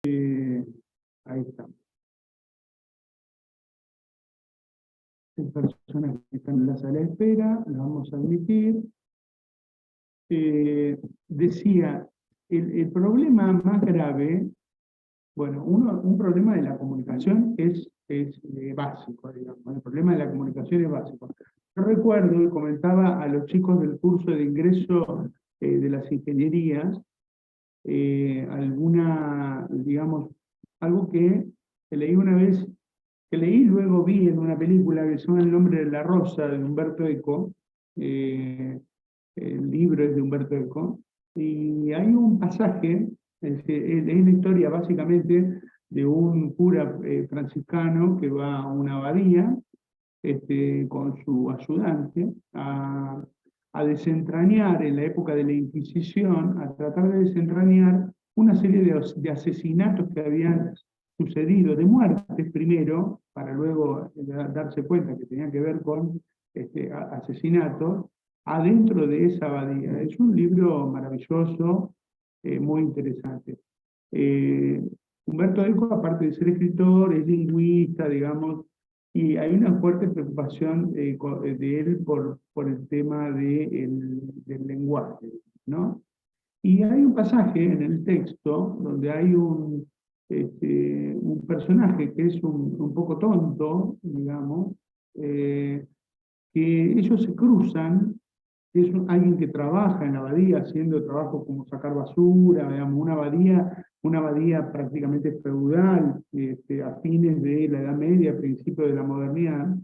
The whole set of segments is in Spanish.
Ahí está. El personaje que está en la sala de espera, lo vamos a admitir. Decía, el problema más grave, bueno, un problema de la comunicación es básico, digamos. El problema de la comunicación es básico. Yo recuerdo y comentaba a los chicos del curso de ingreso de las ingenierías, digamos, algo que leí una vez, que leí y luego vi en una película que se llama El nombre de la rosa, de Humberto Eco. El libro es de Humberto Eco, y hay un pasaje, es la historia básicamente de un cura franciscano que va a una abadía con su ayudante a desentrañar en la época de la Inquisición, a tratar de desentrañar una serie de asesinatos que habían sucedido, de muertes primero, para luego darse cuenta que tenían que ver con asesinatos, adentro de esa abadía. Es un libro maravilloso, muy interesante. Eh, Humberto Eco, aparte de ser escritor, es lingüista, digamos, y hay una fuerte preocupación de él por el tema del lenguaje, ¿no? Y hay un pasaje en el texto donde hay un personaje que es un poco tonto, digamos, eh, que ellos se cruzan, es alguien que trabaja en la abadía haciendo trabajos como sacar basura, digamos, una abadía prácticamente feudal, a fines de la Edad Media, principios de la modernidad.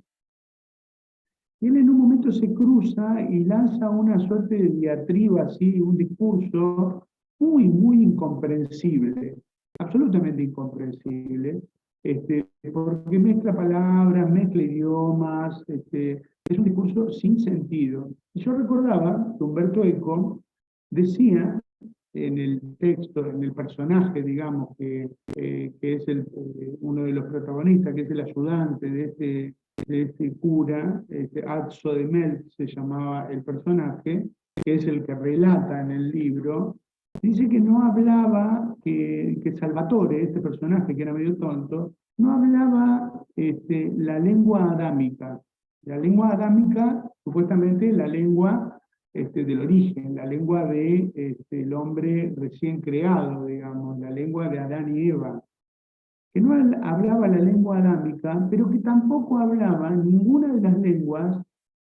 Y él en un momento se cruza y lanza una suerte de diatriba, así, un discurso muy incomprensible, absolutamente incomprensible, porque mezcla palabras, mezcla idiomas, es un discurso sin sentido. Y yo recordaba que Humberto Eco decía en el texto, en el personaje, digamos, que es uno de los protagonistas, que es el ayudante de este cura, Azzo de Melt se llamaba el personaje, que es el que relata en el libro, dice que no hablaba, que Salvatore, este personaje que era medio tonto, no hablaba la lengua adámica. La lengua adámica, supuestamente, la lengua del origen, la lengua el hombre recién creado, digamos, la lengua de Adán y Eva, que no hablaba la lengua adámica, pero que tampoco hablaba ninguna de las lenguas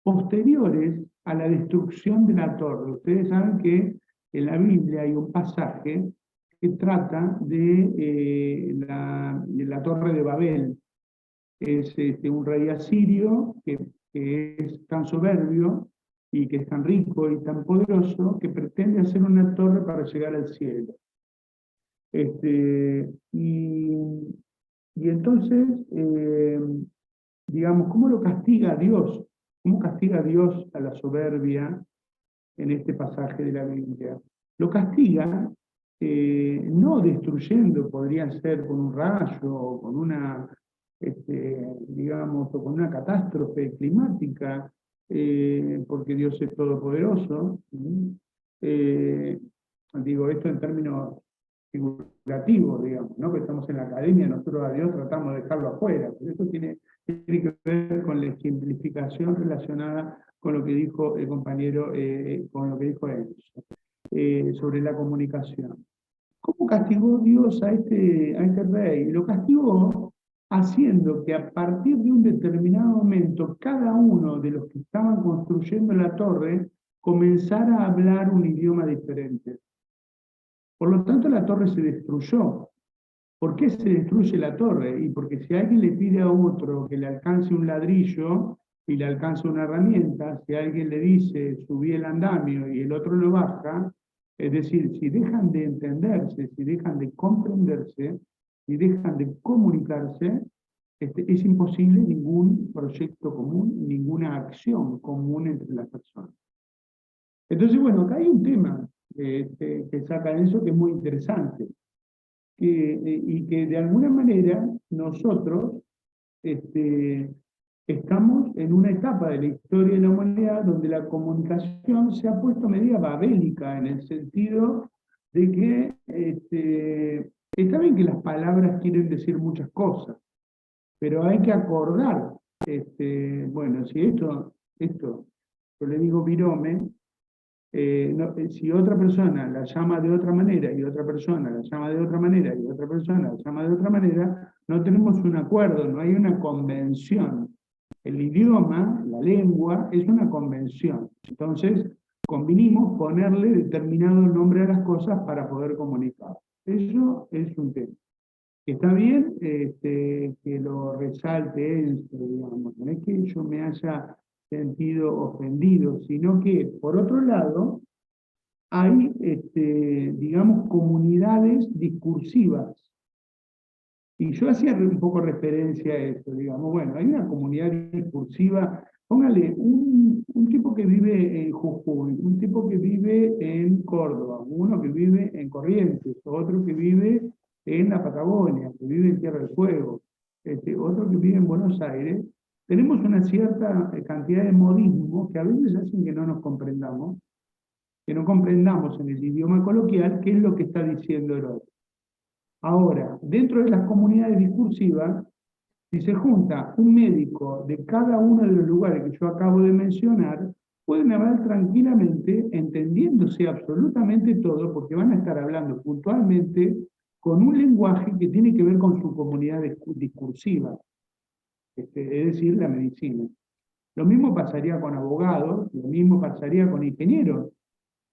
posteriores a la destrucción de la torre. Ustedes saben que en la Biblia hay un pasaje que trata de la torre de Babel. Es un rey asirio que es tan soberbio y que es tan rico y tan poderoso que pretende hacer una torre para llegar al cielo. Este, y, y entonces, digamos, ¿cómo lo castiga Dios? ¿Cómo castiga Dios a la soberbia en este pasaje de la Biblia? Lo castiga no destruyendo, podría ser con un rayo, o con una, digamos, o con una catástrofe climática, porque Dios es todopoderoso. Eh, Digo esto en términos figurativos, digamos, ¿no? Que estamos en la academia, nosotros a Dios tratamos de dejarlo afuera, pero eso tiene que ver con la ejemplificación relacionada con lo que dijo el compañero, con lo que dijo Enzo, sobre la comunicación. ¿Cómo castigó Dios a este rey? Lo castigó haciendo que a partir de un determinado momento cada uno de los que estaban construyendo la torre comenzara a hablar un idioma diferente. Por lo tanto, la torre se destruyó. ¿Por qué se destruye la torre? Y porque si alguien le pide a otro que le alcance un ladrillo y le alcance una herramienta, si alguien le dice subí el andamio y el otro lo baja, es decir, si dejan de entenderse, si dejan de comprenderse, si dejan de comunicarse, es imposible ningún proyecto común, ninguna acción común entre las personas. Entonces, bueno, acá hay un tema que saca eso que es muy interesante y que de alguna manera nosotros estamos en una etapa de la historia de la humanidad donde la comunicación se ha puesto media babélica en el sentido de que Está bien que las palabras quieren decir muchas cosas, pero hay que acordar, bueno, si esto, yo le digo virome, si otra persona la llama de otra manera y otra persona la llama de otra manera y otra persona la llama de otra manera, no tenemos un acuerdo, no hay una convención. El idioma, la lengua, es una convención. Entonces, convinimos ponerle determinado nombre a las cosas para poder comunicar. Eso es un tema. Está bien que lo resalte él, digamos, no es que yo me haya sentido ofendido, sino que, por otro lado, hay, digamos, comunidades discursivas. Y yo hacía un poco referencia a eso, digamos, bueno, hay una comunidad discursiva, póngale, un tipo que vive en Jujuy, un tipo que vive en Córdoba, uno que vive en Corrientes, otro que vive en la Patagonia, que vive en Tierra del Fuego, otro que vive en Buenos Aires. Tenemos una cierta cantidad de modismos que a veces hacen que no comprendamos en el idioma coloquial qué es lo que está diciendo el otro. Ahora, dentro de las comunidades discursivas, si se junta un médico de cada uno de los lugares que yo acabo de mencionar, pueden hablar tranquilamente, entendiéndose absolutamente todo, porque van a estar hablando puntualmente con un lenguaje que tiene que ver con su comunidad discursiva, es decir, la medicina. Lo mismo pasaría con abogados, lo mismo pasaría con ingenieros.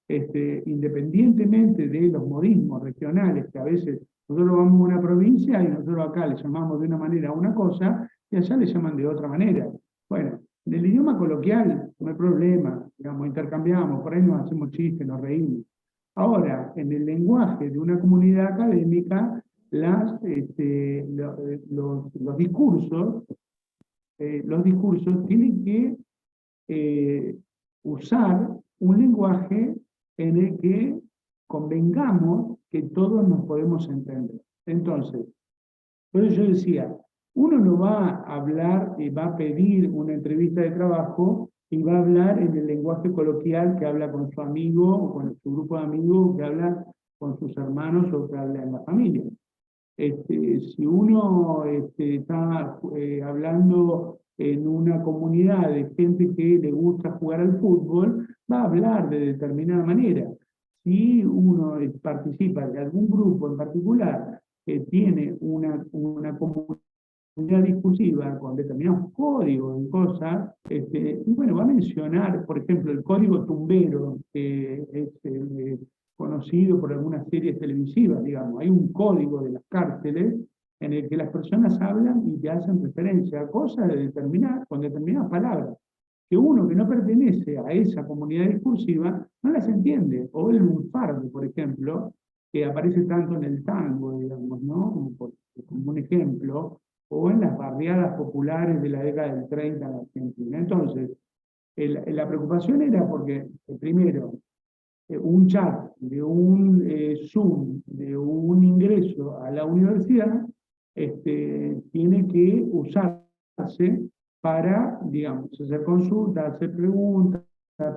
Independientemente de los modismos regionales, que a veces nosotros vamos a una provincia y nosotros acá le llamamos de una manera a una cosa y allá le llaman de otra manera. Bueno, en el idioma coloquial no hay problema, digamos, intercambiamos, por ahí nos hacemos chistes, nos reímos. Ahora, en el lenguaje de una comunidad académica, los discursos tienen que usar un lenguaje en el que convengamos que todos nos podemos entender. Entonces, por eso yo decía, uno no va a hablar y va a pedir una entrevista de trabajo y va a hablar en el lenguaje coloquial que habla con su amigo o con su grupo de amigos, que habla con sus hermanos o que habla en la familia. Si uno está hablando en una comunidad de gente que le gusta jugar al fútbol, va a hablar de determinada manera. Si uno participa de algún grupo en particular que tiene una comunidad discursiva con determinados códigos en cosas, y bueno, va a mencionar, por ejemplo, el código tumbero, que es conocido por algunas series televisivas, digamos. Hay un código de las cárceles en el que las personas hablan y te hacen referencia a cosas con determinadas palabras, que uno que no pertenece a esa comunidad discursiva no las entiende. O el lunfardo, por ejemplo, que aparece tanto en el tango, digamos, ¿no? Como un ejemplo, o en las barriadas populares de la década del 30 en Argentina. Entonces, la preocupación era porque, primero, un chat, de un Zoom, de un ingreso a la universidad, tiene que usarse para, digamos, hacer consultas, hacer preguntas,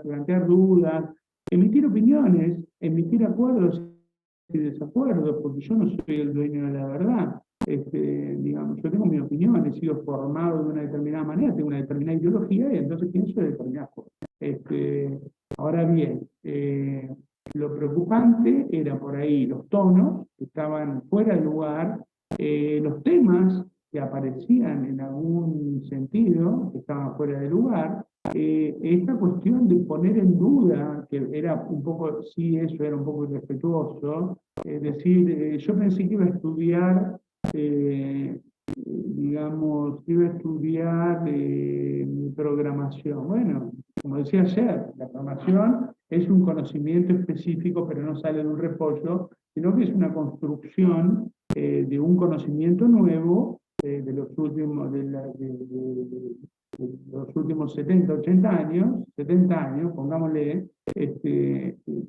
plantear dudas, emitir opiniones, emitir acuerdos y desacuerdos, porque yo no soy el dueño de la verdad. Digamos, yo tengo mi opinión, he sido formado de una determinada manera, tengo una determinada ideología y entonces pienso de determinadas cosas. Ahora bien, lo preocupante era por ahí los tonos que estaban fuera de lugar, los temas que aparecían en algún sentido, que estaban fuera de lugar, esta cuestión de poner en duda, que era un poco, sí, eso era un poco irrespetuoso, es decir, yo pensé que iba a estudiar, digamos, iba a estudiar programación. Bueno, como decía ayer, la programación es un conocimiento específico, pero no sale de un repollo, sino que es una construcción de un conocimiento nuevo de los últimos 70, 80 años, 70 años, pongámosle,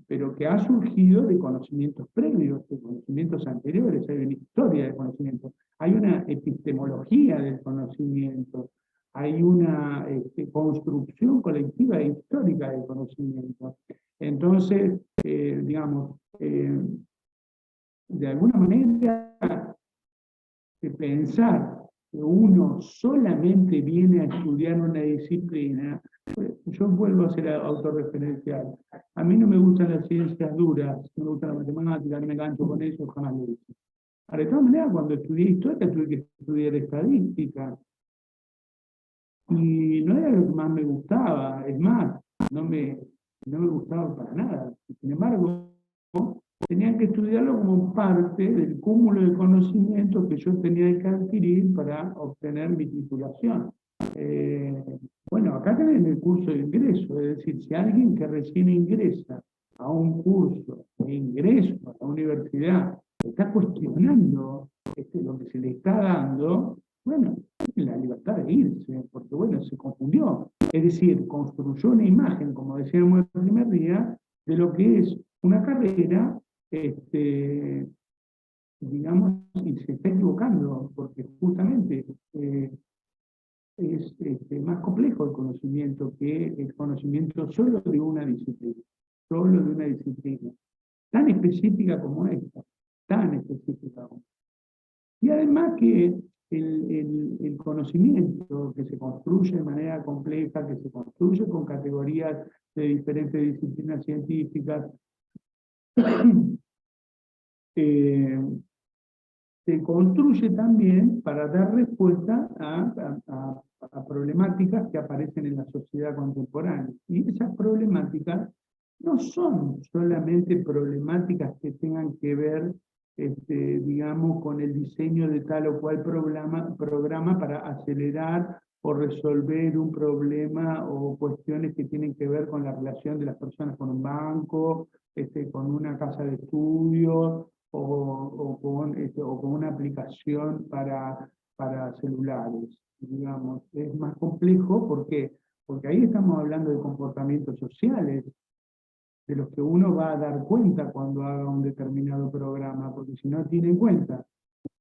pero que ha surgido de conocimientos previos, de conocimientos anteriores, hay una historia de conocimiento, hay una epistemología del conocimiento, hay una construcción colectiva e histórica del conocimiento. Entonces, digamos, de alguna manera, pensar que uno solamente viene a estudiar una disciplina, pues, yo vuelvo a ser autorreferencial. A mí no me gustan las ciencias duras, no me gusta la matemática, no me engancho con eso, jamás lo hice. Ahora, de todas maneras, cuando estudié historia, tuve que estudiar estadística. Y no era lo que más me gustaba, es más, no me gustaba para nada. Sin embargo, tenían que estudiarlo como parte del cúmulo de conocimientos que yo tenía que adquirir para obtener mi titulación. Eh, bueno, acá tenés el curso de ingreso, es decir, si alguien que recién ingresa a un curso de ingreso a la universidad está cuestionando lo que se le está dando, bueno, tiene la libertad de irse, porque bueno, se confundió. Es decir, construyó una imagen, como decíamos el primer día, de lo que es una carrera, digamos, y se está equivocando, porque justamente es más complejo el conocimiento que el conocimiento solo de una disciplina, solo de una disciplina, tan específica como esta, tan específica como esta. Y además que el conocimiento que se construye de manera compleja, que se construye con categorías de diferentes disciplinas científicas, eh, se construye también para dar respuesta a problemáticas que aparecen en la sociedad contemporánea. Y esas problemáticas no son solamente problemáticas que tengan que ver, digamos, con el diseño de tal o cual programa para acelerar o resolver un problema o cuestiones que tienen que ver con la relación de las personas con un banco, con una casa de estudios, o con una aplicación para celulares, digamos. Es más complejo porque ahí estamos hablando de comportamientos sociales, de los que uno va a dar cuenta cuando haga un determinado programa, porque si no tiene en cuenta,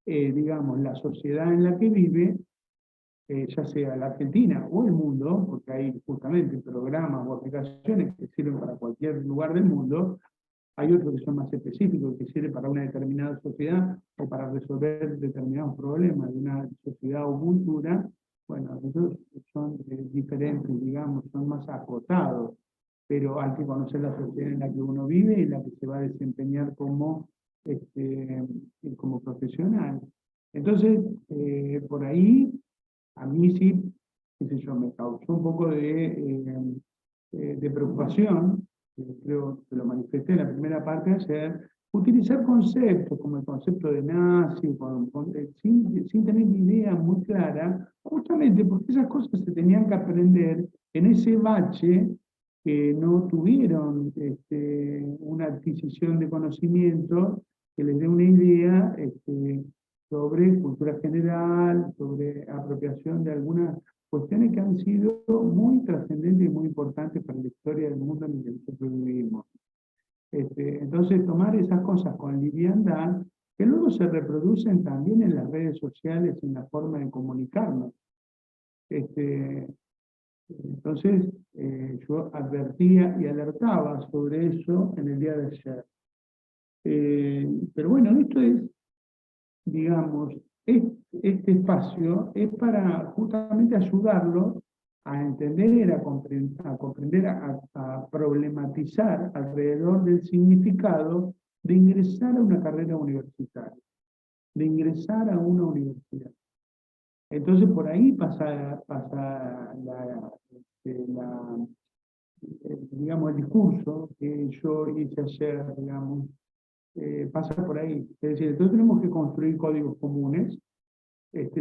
digamos, la sociedad en la que vive, ya sea la Argentina o el mundo, porque hay justamente programas o aplicaciones que sirven para cualquier lugar del mundo, hay otros que son más específicos, que sirven para una determinada sociedad o para resolver determinados problemas de una sociedad o cultura. Bueno, esos son diferentes, digamos, son más acotados, pero hay que conocer la sociedad en la que uno vive y en la que se va a desempeñar como profesional. Entonces, por ahí, a mí sí, qué sé yo, me causó un poco de preocupación, creo que lo manifesté en la primera parte de ayer, utilizar conceptos como el concepto de nazi, sin tener idea muy clara, justamente porque esas cosas se tenían que aprender en ese bache que no tuvieron una adquisición de conocimiento que les dé una idea sobre cultura general, sobre apropiación de algunas cuestiones que han sido muy trascendentes y muy importantes para la historia del mundo en el que nosotros vivimos. Entonces, tomar esas cosas con liviandad, que luego se reproducen también en las redes sociales, en la forma de comunicarnos. Entonces, yo advertía y alertaba sobre eso en el día de ayer. Pero bueno, esto es, digamos, este espacio es para justamente ayudarlo a entender, a comprender, a problematizar alrededor del significado de ingresar a una carrera universitaria, de ingresar a una universidad. Entonces por ahí pasa digamos, el discurso que yo hice ayer, digamos, pasa por ahí. Es decir, entonces tenemos que construir códigos comunes,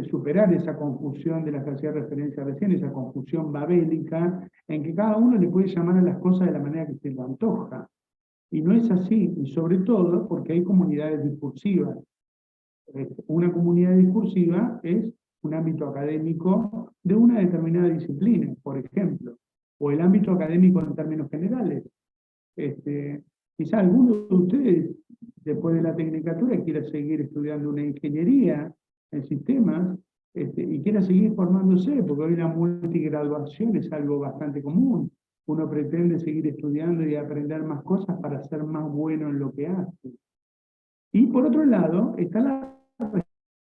superar esa confusión de la que hacía referencia recién, esa confusión babélica, en que cada uno le puede llamar a las cosas de la manera que se le antoja. Y no es así, y sobre todo porque hay comunidades discursivas. Una comunidad discursiva es un ámbito académico de una determinada disciplina, por ejemplo, o el ámbito académico en términos generales. Quizá alguno de ustedes, después de la tecnicatura, quiera seguir estudiando una ingeniería en sistemas y quiera seguir formándose, porque hoy la multigraduación es algo bastante común. Uno pretende seguir estudiando y aprender más cosas para ser más bueno en lo que hace. Y por otro lado, está la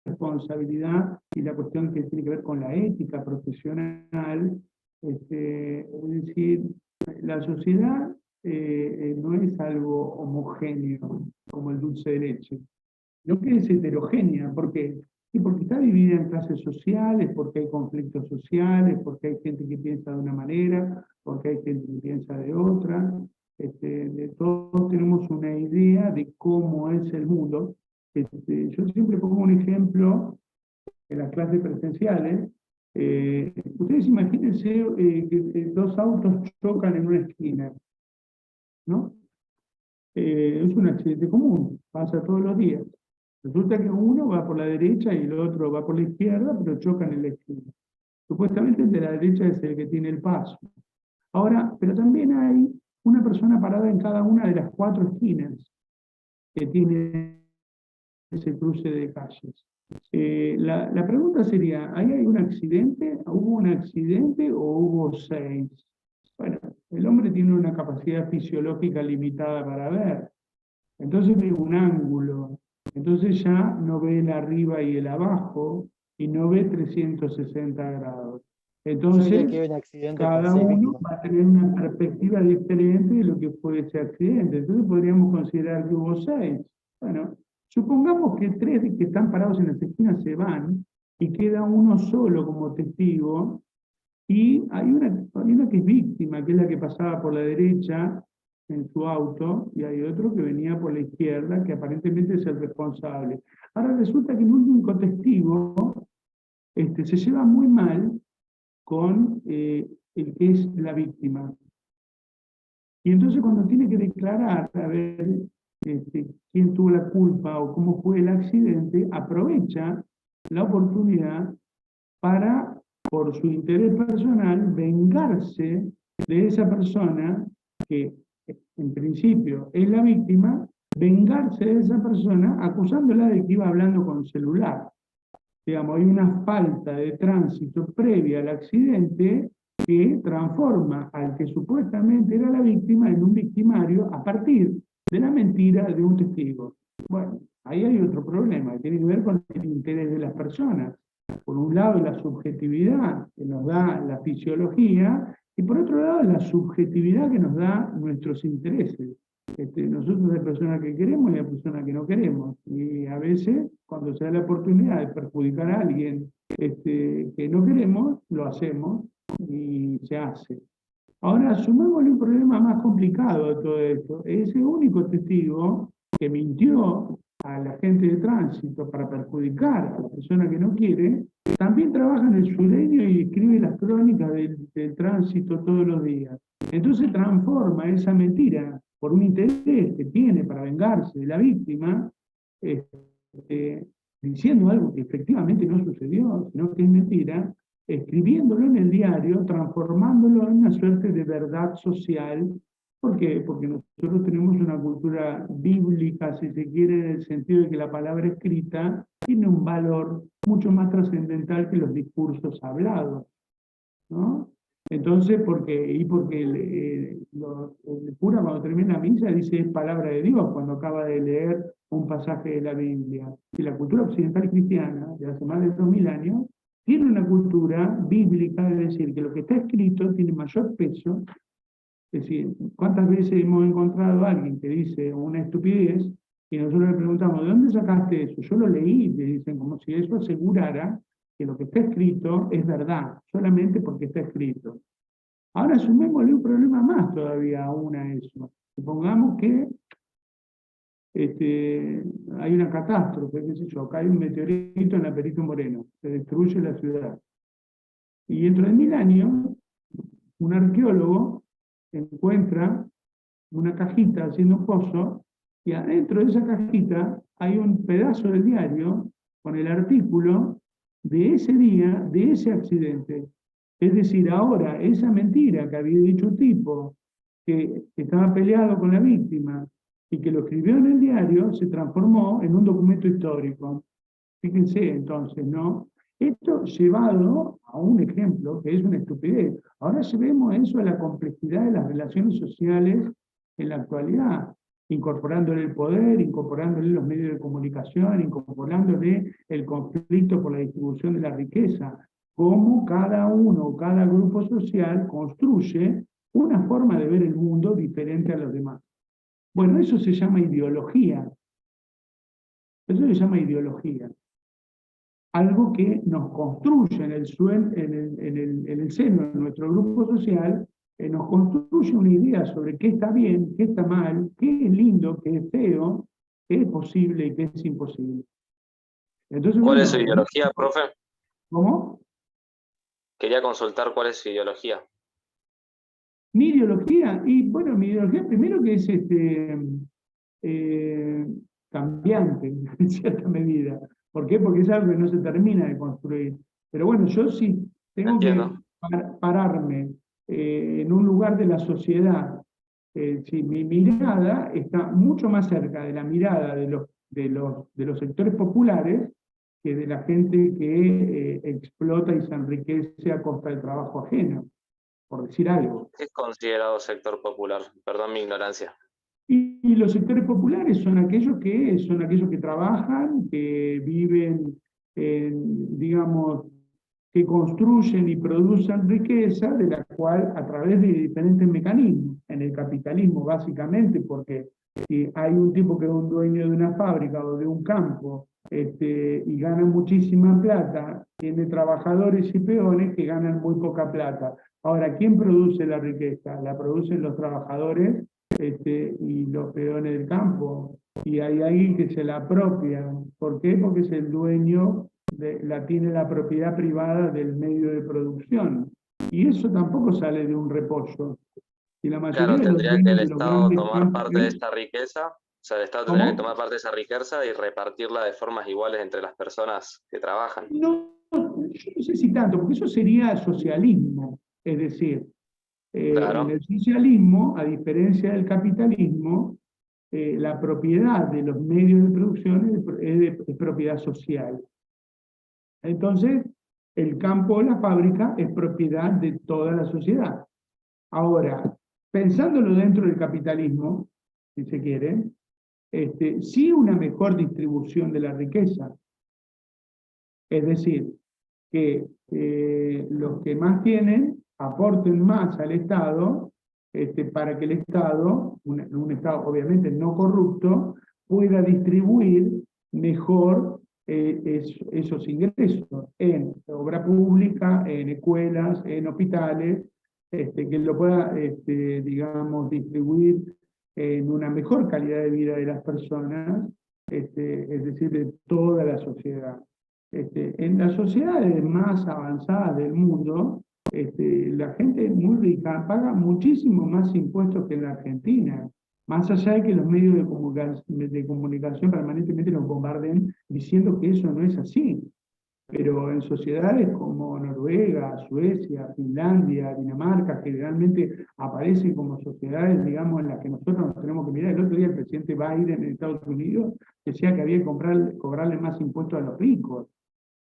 responsabilidad y la cuestión que tiene que ver con la ética profesional. Es decir, la sociedad no es algo homogéneo como el dulce de leche, no que es heterogénea. ¿Por qué? Y porque está dividida en clases sociales, porque hay conflictos sociales, porque hay gente que piensa de una manera, porque hay gente que piensa de otra. De todos tenemos una idea de cómo es el mundo. Yo siempre pongo un ejemplo en las clases presenciales. Ustedes imagínense que dos autos chocan en una esquina, ¿no? Es un accidente común, pasa todos los días. Resulta que uno va por la derecha y el otro va por la izquierda, pero chocan en la esquina. Supuestamente el de la derecha es el que tiene el paso. Ahora, pero también hay una persona parada en cada una de las cuatro esquinas que tiene ese cruce de calles. La pregunta sería, ¿ahí hay un accidente? ¿Hubo un accidente o hubo seis? Bueno, el hombre tiene una capacidad fisiológica limitada para ver. Entonces ve un ángulo. Entonces ya no ve el arriba y el abajo y no ve 360 grados. Yo diría Entonces, que hay un accidente por cada seis uno víctimas. va a tener una perspectiva diferente de lo que fue ese accidente. Entonces podríamos considerar que hubo seis. Bueno, supongamos que tres que están parados en las esquinas se van y queda uno solo como testigo, y hay una que es víctima, que es la que pasaba por la derecha en su auto, y hay otro que venía por la izquierda, que aparentemente es el responsable. Ahora resulta que el único testigo se lleva muy mal con el que es la víctima. Y entonces cuando tiene que declarar a ver quién tuvo la culpa o cómo fue el accidente, aprovecha la oportunidad para, por su interés personal, vengarse de esa persona que en principio es la víctima, vengarse de esa persona acusándola de que iba hablando con celular. Digamos, hay una falta de tránsito previa al accidente que transforma al que supuestamente era la víctima en un victimario a partir de la mentira de un testigo. Bueno, ahí hay otro problema, que tiene que ver con el interés de las personas. Por un lado, la subjetividad que nos da la fisiología, y por otro lado, la subjetividad que nos da nuestros intereses. Nosotros hay personas que queremos y hay personas que no queremos. Y a veces, cuando se da la oportunidad de perjudicar a alguien que no queremos, lo hacemos y se hace. Ahora, sumémosle un problema más complicado a todo esto. Ese único testigo que mintió a la gente de tránsito para perjudicar a la persona que no quiere, también trabaja en el sureño y escribe las crónicas del tránsito todos los días. Entonces transforma esa mentira por un interés que tiene para vengarse de la víctima, este, diciendo algo que efectivamente no sucedió, sino que es mentira, escribiéndolo en el diario, transformándolo en una suerte de verdad social. ¿Por qué? Porque nosotros tenemos una cultura bíblica, si se quiere, en el sentido de que la palabra escrita tiene un valor mucho más trascendental que los discursos hablados, ¿no? Entonces, porque el cura cuando termina la misa dice es palabra de Dios cuando acaba de leer un pasaje de la Biblia. Y la cultura occidental cristiana, de hace más de 2000 años, tiene una cultura bíblica, es decir, que lo que está escrito tiene mayor peso. Es decir, ¿cuántas veces hemos encontrado a alguien que dice una estupidez y nosotros le preguntamos, ¿de dónde sacaste eso? Yo lo leí, y le dicen, como si eso asegurara que lo que está escrito es verdad, solamente porque está escrito. Ahora sumémosle un problema más todavía aún a eso. Supongamos que hay una catástrofe, qué sé yo, cae un meteorito en la Perito Moreno, se destruye la ciudad. Y dentro de 1000 años, un arqueólogo encuentra una cajita haciendo un pozo, y adentro de esa cajita hay un pedazo del diario con el artículo de ese día, de ese accidente. Es decir, ahora esa mentira que había dicho un tipo que estaba peleado con la víctima y que lo escribió en el diario, se transformó en un documento histórico. Fíjense entonces, ¿no? Esto llevado a un ejemplo que es una estupidez. Ahora llevemos eso a la complejidad de las relaciones sociales en la actualidad. incorporándole el poder, incorporándole los medios de comunicación, incorporándole el conflicto por la distribución de la riqueza, cómo cada uno, cada grupo social construye una forma de ver el mundo diferente a los demás. Bueno, eso se llama ideología. Eso se llama ideología. Algo que nos construye en el seno de nuestro grupo social, nos construye una idea sobre qué está bien, qué está mal, qué es lindo, qué es feo, qué es posible y qué es imposible. Entonces, ¿Cuál es su bueno, ideología, profe? ¿cómo? Quería consultar cuál es su ideología. Mi ideología, y bueno, mi ideología primero que es eh, cambiante en cierta medida. ¿Por qué? Porque es algo que no se termina de construir. Pero bueno, yo sí tengo que Entiendo. pararme en un lugar de la sociedad. Si mi mirada está mucho más cerca de la mirada de los sectores populares que de la gente que explota y se enriquece a costa del trabajo ajeno, por decir algo. ¿Qué es considerado sector popular? Perdón mi ignorancia. Y los sectores populares son aquellos que trabajan, que viven, digamos, que construyen y producen riqueza, de la cual a través de diferentes mecanismos, en el capitalismo básicamente, porque si hay un tipo que es un dueño de una fábrica o de un campo, y gana muchísima plata, tiene trabajadores y peones que ganan muy poca plata. Ahora, ¿quién produce la riqueza? La producen los trabajadores y los peones del campo. Y hay alguien que se la apropia. ¿Por qué? Porque es el dueño, tiene la propiedad privada del medio de producción. Y eso tampoco sale de un repollo. Y la Claro, mayoría de los tendría que el dueños de los Estado grandes tomar campos, parte de esta riqueza, o sea, el Estado tendría que ¿cómo? tomar parte de esa riqueza y repartirla de formas iguales entre las personas que trabajan. No, yo no sé si tanto, porque eso sería socialismo. Es decir, en Claro, el socialismo, a diferencia del capitalismo, la propiedad de los medios de producción es propiedad social. Entonces, el campo o la fábrica es propiedad de toda la sociedad. Ahora, pensándolo dentro del capitalismo, si se quiere, sí una mejor distribución de la riqueza. Es decir, que los que más tienen aporten más al Estado, para que el Estado, un Estado obviamente no corrupto, pueda distribuir mejor esos ingresos en obra pública, en escuelas, en hospitales, que lo pueda, digamos, distribuir en una mejor calidad de vida de las personas, es decir, de toda la sociedad. En las sociedades más avanzadas del mundo, la gente muy rica paga muchísimo más impuestos que en la Argentina, más allá de que los medios de comunicación permanentemente nos bombarden diciendo que eso no es así. Pero en sociedades como Noruega, Suecia, Finlandia, Dinamarca, que realmente aparecen como sociedades, digamos, en las que nosotros nos tenemos que mirar. El otro día el presidente Biden en Estados Unidos decía que había que cobrarle más impuestos a los ricos.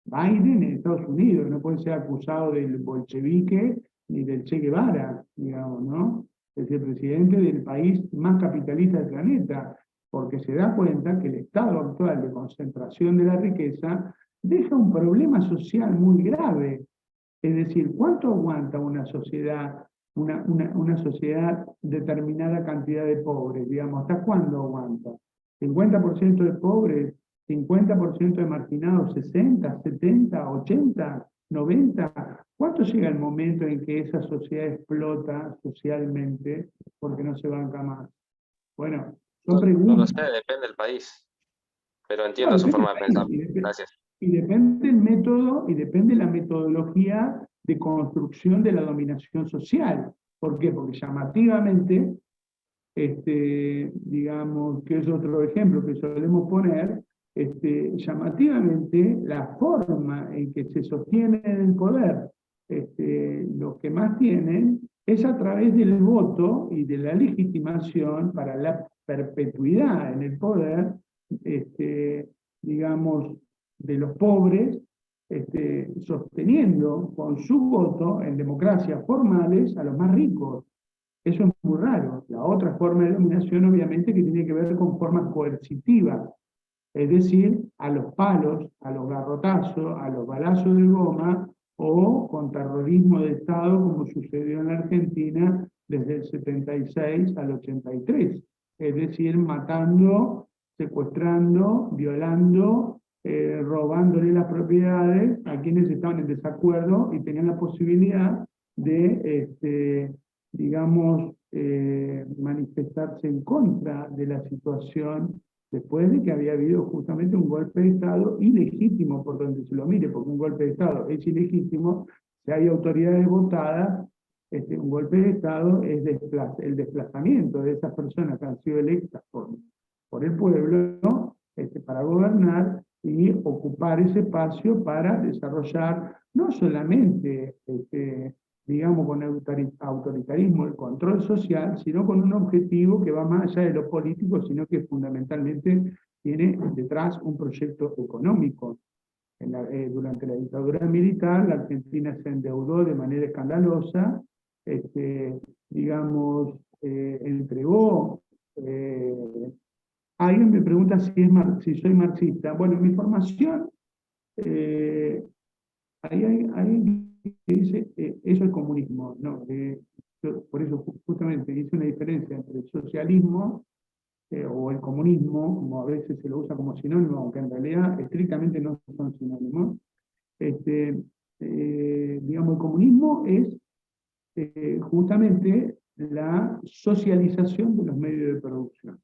Biden en Estados Unidos no puede ser acusado del bolchevique ni del Che Guevara, digamos, ¿no? Es el presidente del país más capitalista del planeta, porque se da cuenta que el estado actual de concentración de la riqueza deja un problema social muy grave. Es decir, ¿cuánto aguanta una sociedad, una sociedad determinada cantidad de pobres? Digamos, ¿hasta cuándo aguanta? ¿50% de pobres? ¿50% de marginados? ¿60, 70, 80, 90? ¿Cuánto llega el momento en que esa sociedad explota socialmente porque no se banca más? Bueno, son no lo sé, preguntas. depende del país, pero No, entiendo su depende forma de del país pensar. Gracias. y depende el método y depende la metodología de construcción de la dominación social. ¿Por qué? Porque llamativamente, digamos, que es otro ejemplo que solemos poner, llamativamente la forma en que se sostiene el poder, los que más tienen, es a través del voto y de la legitimación para la perpetuidad en el poder, digamos, de los pobres, sosteniendo con su voto en democracias formales a los más ricos. Eso es muy raro. La otra forma de dominación, obviamente, que tiene que ver con formas coercitivas, es decir, a los palos, a los garrotazos, a los balazos de goma o con terrorismo de Estado, como sucedió en la Argentina desde el 76 al 83. Es decir, matando, secuestrando, violando, robándole las propiedades a quienes estaban en desacuerdo y tenían la posibilidad de, digamos, manifestarse en contra de la situación después de que había habido justamente un golpe de Estado ilegítimo por donde se lo mire, porque un golpe de Estado es ilegítimo, si hay autoridades votadas, un golpe de Estado es el desplazamiento de esas personas que han sido electas por el pueblo, ¿no? Para gobernar y ocupar ese espacio para desarrollar no solamente digamos, con autoritarismo, el control social, sino con un objetivo que va más allá de lo político, sino que fundamentalmente tiene detrás un proyecto económico. Durante la dictadura militar, la Argentina se endeudó de manera escandalosa, digamos, entregó. Alguien me pregunta si soy marxista. Bueno, mi formación, hay que dice, eso es comunismo. No, por eso justamente hice una diferencia entre el socialismo o el comunismo, como a veces se lo usa como sinónimo, aunque en realidad estrictamente no son sinónimos. Digamos, el comunismo es justamente la socialización de los medios de producción.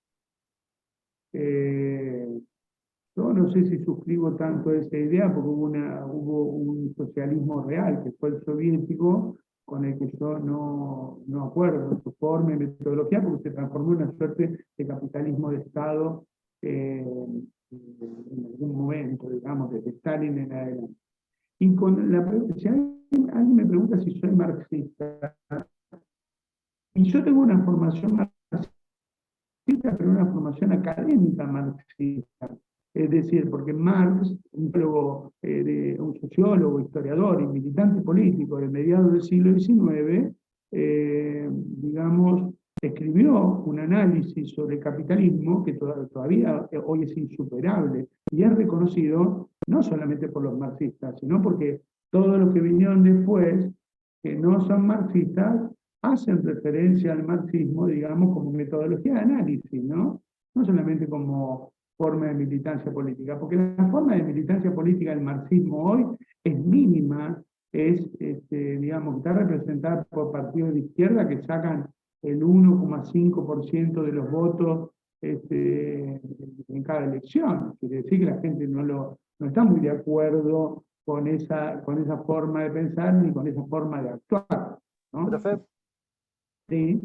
Yo no sé si suscribo tanto a esa idea, porque hubo un socialismo real, que fue el soviético, con el que yo no acuerdo en su forma y metodología, porque se transformó en una suerte de capitalismo de Estado en algún momento, digamos, desde Stalin en adelante. Y si alguien me pregunta si soy marxista, y yo tengo una formación marxista, pero una formación académica marxista. Es decir, porque Marx, un sociólogo, historiador y militante político de mediados del siglo XIX, digamos, escribió un análisis sobre el capitalismo que todavía hoy es insuperable y es reconocido no solamente por los marxistas, sino porque todos los que vinieron después, que no son marxistas, hacen referencia al marxismo, digamos, como metodología de análisis, ¿no? No solamente como forma de militancia política, porque la forma de militancia política del marxismo hoy es mínima, digamos, está representada por partidos de izquierda que sacan el 1,5% de los votos en cada elección. Quiere decir que la gente no está muy de acuerdo con esa forma de pensar ni con esa forma de actuar, ¿no? Profe, sí,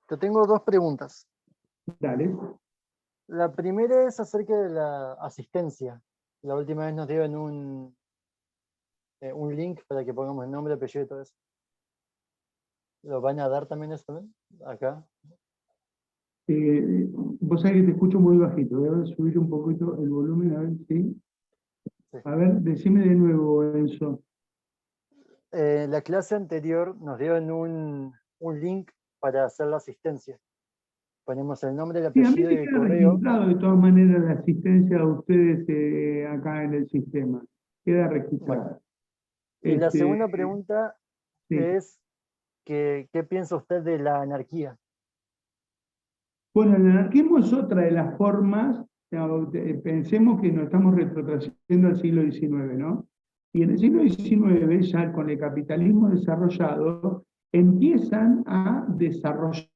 te tengo dos preguntas. dale. La primera es acerca de la asistencia. La última vez nos dieron un link para que pongamos el nombre, apellido y todo eso. ¿Lo van a dar también eso también? Acá. Vos sabés que te escucho muy bajito. Voy a subir un poquito el volumen, a ver si. Sí. A ver, decime de nuevo eso. La clase anterior nos dieron un link para hacer la asistencia. Ponemos el nombre, el Sí, a mí apellido y me el queda correo. registrado de todas maneras la asistencia de ustedes acá en el sistema. Queda registrada. Bueno. Y la segunda Sí. pregunta es ¿qué piensa usted de la anarquía? Bueno, el anarquismo es otra de las formas, pensemos que nos estamos retrotrayendo al siglo XIX, ¿no? Y en el siglo XIX, ya con el capitalismo desarrollado, empiezan a desarrollarse,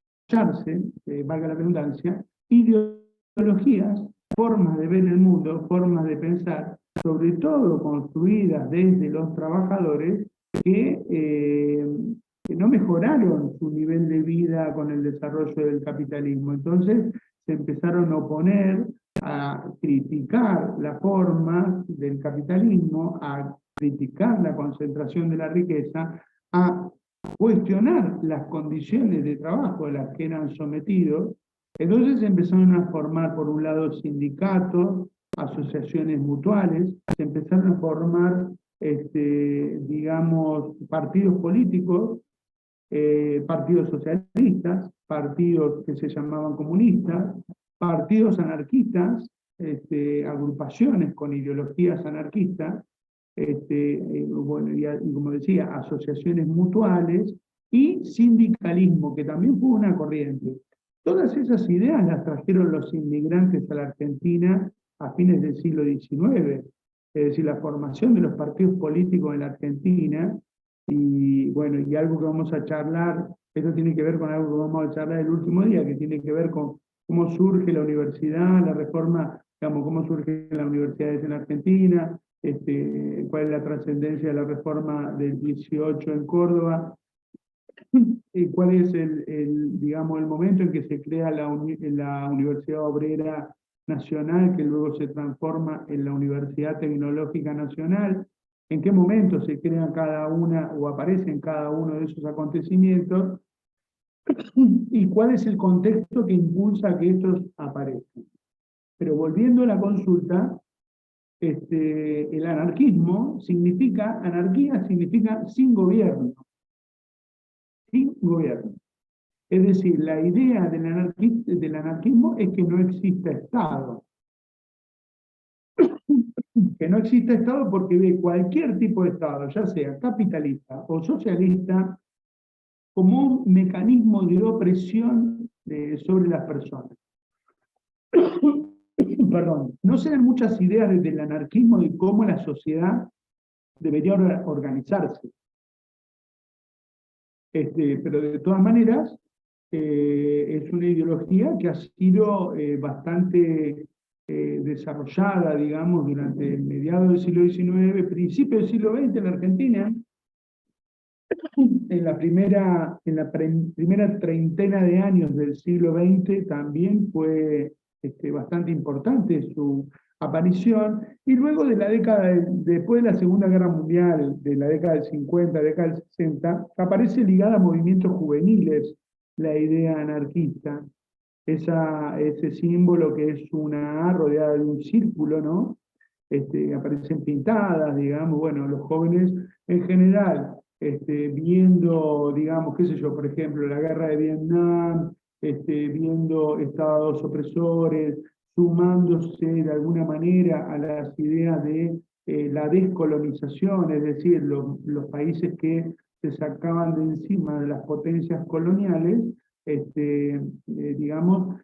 valga la redundancia, ideologías, formas de ver el mundo, formas de pensar, sobre todo construidas desde los trabajadores, que no mejoraron su nivel de vida con el desarrollo del capitalismo. Entonces se empezaron a oponer, a criticar la forma del capitalismo, a criticar la concentración de la riqueza, a cuestionar las condiciones de trabajo a las que eran sometidos. Entonces se empezaron a formar, por un lado, sindicatos, asociaciones mutuales, se empezaron a formar, digamos, partidos políticos partidos socialistas, partidos que se llamaban comunistas, partidos anarquistas, agrupaciones con ideologías anarquistas, bueno, y como decía, asociaciones mutuales y sindicalismo, que también fue una corriente. Todas esas ideas las trajeron los inmigrantes a la Argentina a fines del siglo XIX, es decir, la formación de los partidos políticos en la Argentina, y bueno, y algo que vamos a charlar, esto tiene que ver con algo que vamos a charlar el último día, que tiene que ver con cómo surge la universidad, la reforma, digamos, cómo surgen las universidades en Argentina, cuál es la trascendencia de la reforma del 18 en Córdoba, y cuál es digamos, el momento en que se crea la Universidad Obrera Nacional, que luego se transforma en la Universidad Tecnológica Nacional, en qué momento se crea cada una o aparecen cada uno de esos acontecimientos, y cuál es el contexto que impulsa a que estos aparezcan. Pero volviendo a la consulta, el anarquismo significa, anarquía significa sin gobierno. Sin gobierno. Es decir, la idea del anarquismo es que no exista Estado. Que no exista Estado porque ve cualquier tipo de Estado, ya sea capitalista o socialista, como un mecanismo de opresión sobre las personas. Perdón, no se dan muchas ideas desde el anarquismo de cómo la sociedad debería organizarse. Pero de todas maneras, es una ideología que ha sido bastante desarrollada, digamos, durante el mediado del siglo XIX, principio del siglo XX en la Argentina. En la primera treintena de años del siglo XX también fue bastante importante su aparición, y luego de la después de la Segunda Guerra Mundial, de la década del 50, década del 60, aparece ligada a movimientos juveniles la idea anarquista, ese símbolo que es una A rodeada de un círculo, ¿no? Aparecen pintadas, digamos, bueno, los jóvenes en general, viendo, digamos, qué sé yo, por ejemplo, la guerra de Vietnam, viendo estados opresores, sumándose de alguna manera a las ideas de la descolonización, es decir, los países que se sacaban de encima de las potencias coloniales, digamos,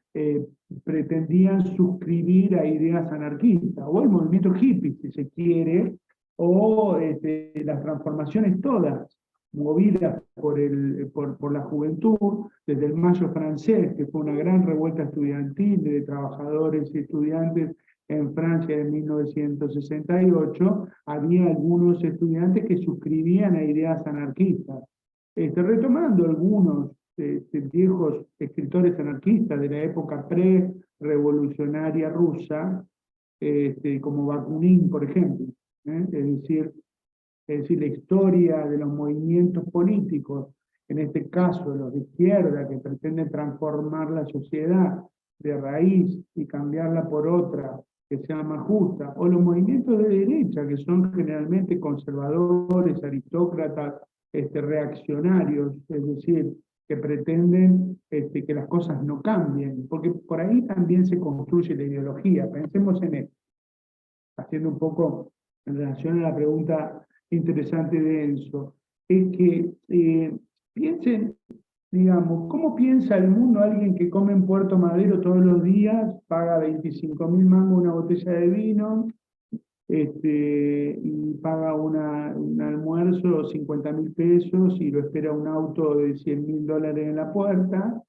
pretendían suscribir a ideas anarquistas, o el movimiento hippie, si se quiere, o las transformaciones todas movidas por la juventud, desde el Mayo francés, que fue una gran revuelta estudiantil de trabajadores y estudiantes en Francia en 1968, había algunos estudiantes que suscribían a ideas anarquistas. Retomando algunos viejos escritores anarquistas de la época pre-revolucionaria rusa, como Bakunin, por ejemplo. Es decir, la historia de los movimientos políticos, en este caso los de izquierda, que pretenden transformar la sociedad de raíz y cambiarla por otra que sea más justa, o los movimientos de derecha, que son generalmente conservadores, aristócratas, reaccionarios, es decir, que pretenden que las cosas no cambien, porque por ahí también se construye la ideología. Pensemos en esto, haciendo un poco en relación a la pregunta interesante de Enzo, es que piensen, digamos, ¿cómo piensa el mundo alguien que come en Puerto Madero todos los días, paga 25.000 mangos una botella de vino, y paga un almuerzo 50.000 pesos y lo espera un auto de $100.000 en la puerta,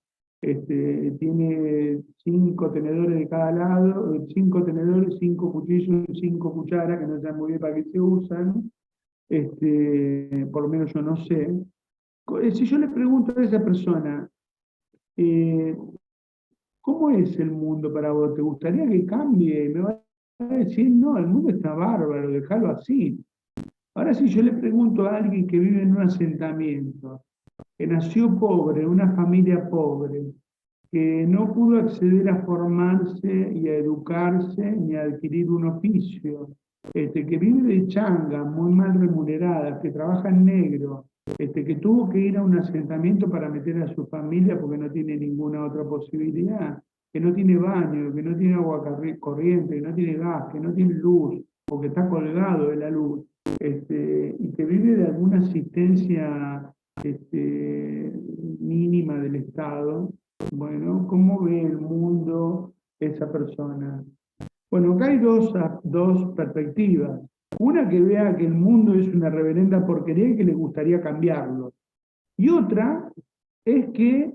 tiene 5 tenedores de cada lado, 5 tenedores, 5 cuchillos, 5 cucharas, que no saben muy bien para qué se usan, por lo menos yo no sé. Si yo le pregunto a esa persona, ¿cómo es el mundo para vos? ¿Te gustaría que cambie? Me va a decir, no, el mundo está bárbaro, déjalo así. Ahora, si yo le pregunto a alguien que vive en un asentamiento, que nació pobre, una familia pobre, que no pudo acceder a formarse y a educarse ni a adquirir un oficio, que vive de changa, muy mal remunerada, que trabaja en negro, que tuvo que ir a un asentamiento para meter a su familia porque no tiene ninguna otra posibilidad, que no tiene baño, que no tiene agua corriente, que no tiene gas, que no tiene luz, porque está colgado de la luz, y que vive de alguna asistencia mínima del Estado. Bueno, ¿cómo ve el mundo esa persona? Bueno, acá hay dos perspectivas. Una que vea que el mundo es una reverenda porquería y que le gustaría cambiarlo. Y otra es que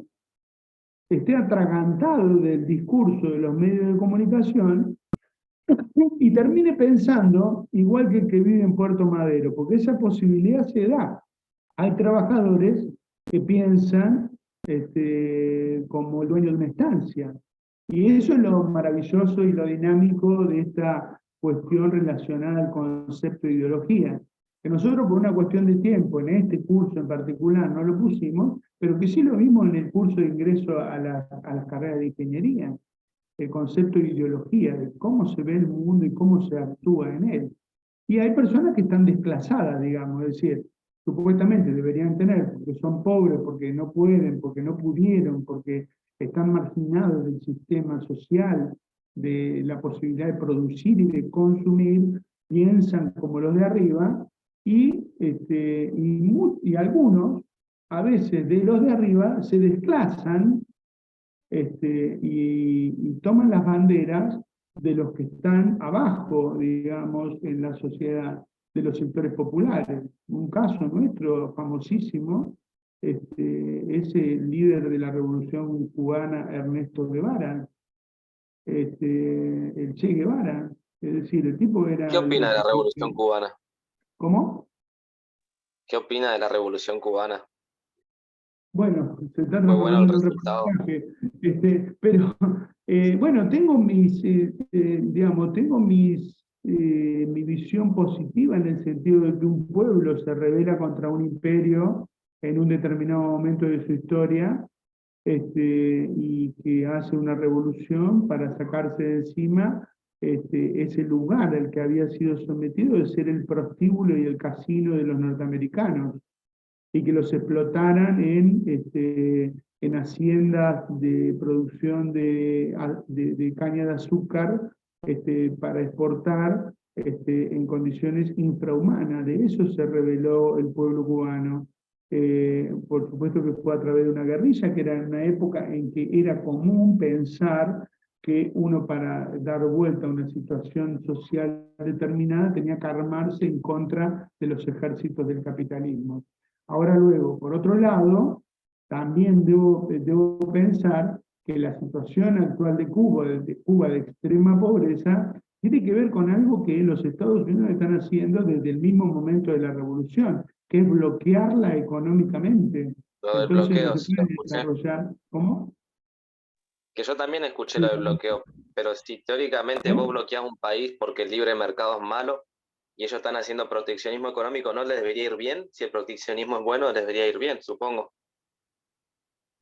esté atragantado del discurso de los medios de comunicación y termine pensando igual que el que vive en Puerto Madero, porque esa posibilidad se da. Hay trabajadores que piensan como el dueño de una estancia. Y eso es lo maravilloso y lo dinámico de esta cuestión relacionada al concepto de ideología. Que nosotros por una cuestión de tiempo, en este curso en particular, no lo pusimos, pero que sí lo vimos en el curso de ingreso a las carreras de ingeniería. El concepto de ideología, de cómo se ve el mundo y cómo se actúa en él. Y hay personas que están desplazadas, digamos, es decir, supuestamente deberían tener, porque son pobres, porque no pueden, porque no pudieron, porque están marginados del sistema social, de la posibilidad de producir y de consumir, piensan como los de arriba, y algunos, a veces de los de arriba, se desplazan y toman las banderas de los que están abajo, digamos, en la sociedad, de los sectores populares. Un caso nuestro famosísimo es el líder de la Revolución Cubana, Ernesto Guevara, el Che Guevara. Es decir, el tipo era... ¿Qué opina de la Revolución Cubana? ¿Cómo? ¿Qué opina de la Revolución Cubana? Bueno, se está Muy bueno el transformando en un resultado. reportaje, pero bueno, tengo mi visión positiva en el sentido de que un pueblo se rebela contra un imperio en un determinado momento de su historia, y que hace una revolución para sacarse de encima ese lugar al que había sido sometido de ser el prostíbulo y el casino de los norteamericanos, y que los explotaran en haciendas de producción de caña de azúcar para exportar en condiciones infrahumanas. De eso se rebeló el pueblo cubano. Por supuesto que fue a través de una guerrilla, que era en una época en que era común pensar que uno para dar vuelta a una situación social determinada tenía que armarse en contra de los ejércitos del capitalismo. Ahora luego, por otro lado, también debo pensar que la situación actual de Cuba de extrema pobreza, tiene que ver con algo que los Estados Unidos están haciendo desde el mismo momento de la revolución, que es bloquearla económicamente. Lo del Entonces bloqueo, no se sí lo puede escuché. desarrollar. ¿Cómo? Que yo también escuché lo del bloqueo, pero si teóricamente vos ¿No? bloqueás un país porque el libre mercado es malo y ellos están haciendo proteccionismo económico, ¿no les debería ir bien? Si el proteccionismo es bueno, les debería ir bien, supongo.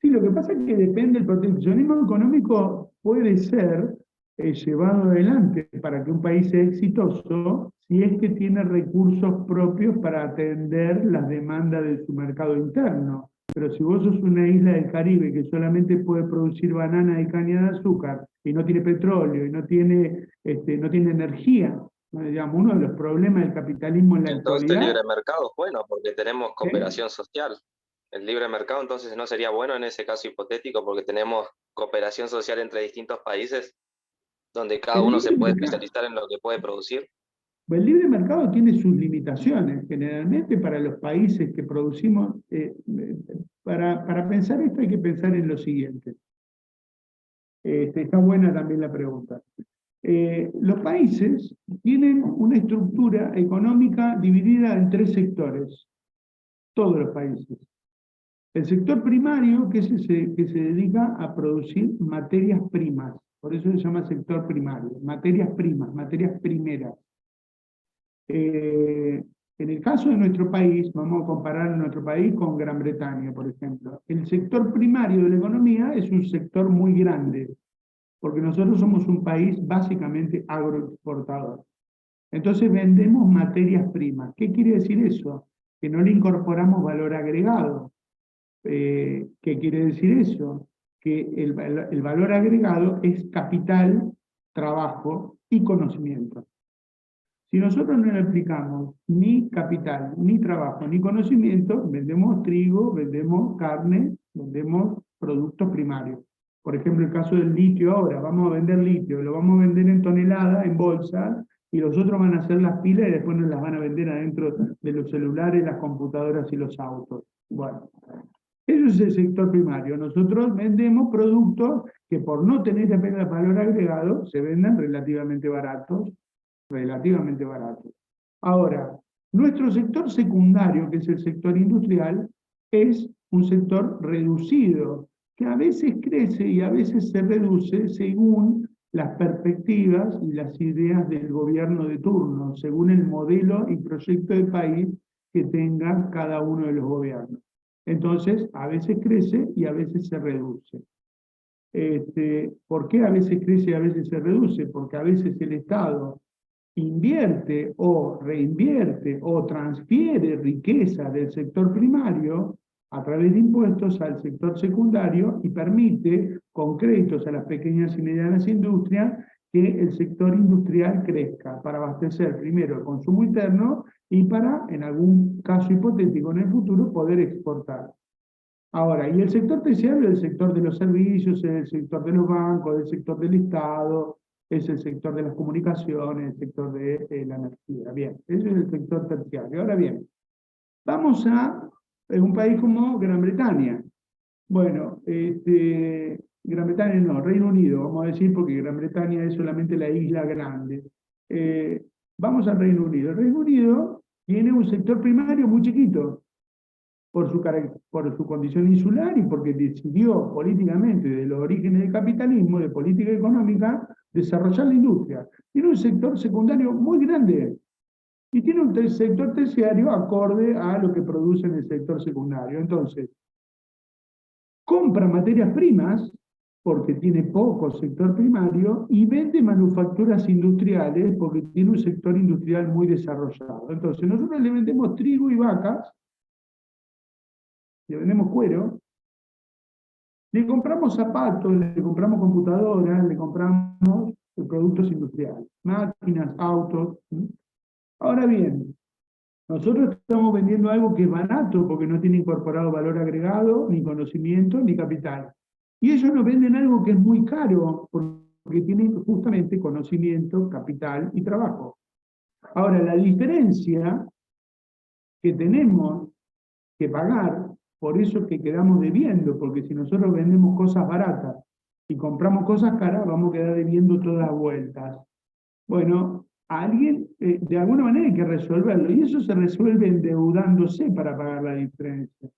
Sí, lo que pasa es que depende, el proteccionismo económico puede ser llevado adelante para que un país sea exitoso si es que tiene recursos propios para atender las demandas de su mercado interno. Pero si vos sos una isla del Caribe que solamente puede producir banana y caña de azúcar y no tiene petróleo y no tiene energía, ¿no? Digamos, uno de los problemas del capitalismo en la Entonces el libre actualidad mercado es bueno porque tenemos es cooperación social. El libre mercado entonces no sería bueno en ese caso hipotético porque tenemos cooperación social entre distintos países donde cada el uno se libre puede mercado. especializar en lo que puede producir. El libre mercado tiene sus limitaciones. Generalmente para los países que producimos, para pensar esto hay que pensar en lo siguiente. Está buena también la pregunta. Los países tienen una estructura económica dividida en tres sectores, todos los países. El sector primario, que se dedica a producir materias primas, por eso se llama sector primario, materias primas, materias primeras. En el caso de nuestro país, vamos a comparar nuestro país con Gran Bretaña, por ejemplo. El sector primario de la economía es un sector muy grande, porque nosotros somos un país básicamente agroexportador. Entonces vendemos materias primas. ¿Qué quiere decir eso? Que no le incorporamos valor agregado. ¿Qué quiere decir eso? Que el valor agregado es capital, trabajo y conocimiento. Si nosotros no le aplicamos ni capital, ni trabajo, ni conocimiento, vendemos trigo, vendemos carne, vendemos productos primarios. Por ejemplo, el caso del litio ahora, vamos a vender litio, lo vamos a vender en toneladas, en bolsas, y los otros van a hacer las pilas y después nos las van a vender adentro de los celulares, las computadoras y los autos. Bueno, eso es el sector primario. Nosotros vendemos productos que por no tener apenas valor agregado, se venden relativamente baratos. Ahora, nuestro sector secundario, que es el sector industrial, es un sector reducido, que a veces crece y a veces se reduce según las perspectivas y las ideas del gobierno de turno, según el modelo y proyecto de país que tenga cada uno de los gobiernos. Entonces, a veces crece y a veces se reduce. ¿Por qué a veces crece y a veces se reduce? Porque a veces el Estado invierte o reinvierte o transfiere riqueza del sector primario a través de impuestos al sector secundario y permite, con créditos a las pequeñas y medianas industrias, que el sector industrial crezca para abastecer primero el consumo interno y para, en algún caso hipotético en el futuro, poder exportar. Ahora, y el sector terciario es el sector de los servicios, es el sector de los bancos, el sector del Estado, es el sector de las comunicaciones, el sector de la energía. Bien, ese es el sector terciario. Ahora bien, vamos a un país como Gran Bretaña. Bueno, Gran Bretaña no, Reino Unido, vamos a decir, porque Gran Bretaña es solamente la isla grande. Vamos al Reino Unido. El Reino Unido tiene un sector primario muy chiquito, por su condición insular y porque decidió políticamente, de los orígenes del capitalismo, de política económica, desarrollar la industria. Tiene un sector secundario muy grande y tiene un sector terciario acorde a lo que produce en el sector secundario. Entonces, compra materias primas, porque tiene poco sector primario, y vende manufacturas industriales, porque tiene un sector industrial muy desarrollado. Entonces, nosotros le vendemos trigo y vacas, le vendemos cuero, le compramos zapatos, le compramos computadoras, le compramos productos industriales, máquinas, autos. Ahora bien, nosotros estamos vendiendo algo que es barato porque no tiene incorporado valor agregado, ni conocimiento, ni capital. Y ellos nos venden algo que es muy caro porque tienen justamente conocimiento, capital y trabajo. Ahora, la diferencia que tenemos que pagar, por eso que quedamos debiendo, porque si nosotros vendemos cosas baratas y compramos cosas caras, vamos a quedar debiendo todas vueltas. Bueno, a alguien, de alguna manera hay que resolverlo, y eso se resuelve endeudándose para pagar la diferencia.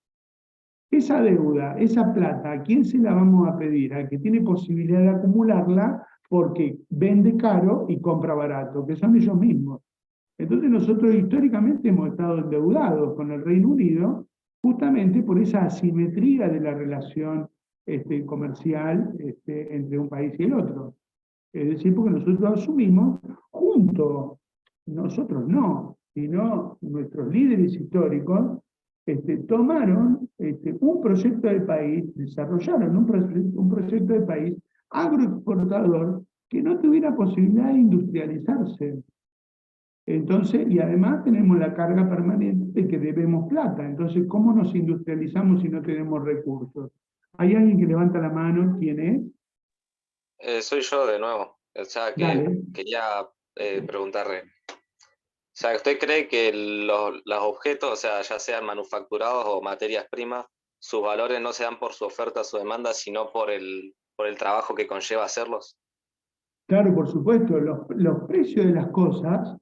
Esa deuda, esa plata, ¿a quién se la vamos a pedir? Al que tiene posibilidad de acumularla porque vende caro y compra barato, que son ellos mismos. Entonces nosotros históricamente hemos estado endeudados con el Reino Unido justamente por esa asimetría de la relación comercial entre un país y el otro. Es decir, porque nosotros asumimos junto, nosotros no, sino nuestros líderes históricos tomaron un proyecto de país, desarrollaron un proyecto de país agroexportador que no tuviera posibilidad de industrializarse. Entonces, y además tenemos la carga permanente de que debemos plata. Entonces, ¿cómo nos industrializamos si no tenemos recursos? ¿Hay alguien que levanta la mano? ¿Quién es? Soy yo de nuevo. O sea, que Dale. quería preguntarle. O sea, ¿usted cree que los objetos, o sea, ya sean manufacturados o materias primas, sus valores no se dan por su oferta o su demanda, sino por el trabajo que conlleva hacerlos? Claro, por supuesto, los precios de las cosas,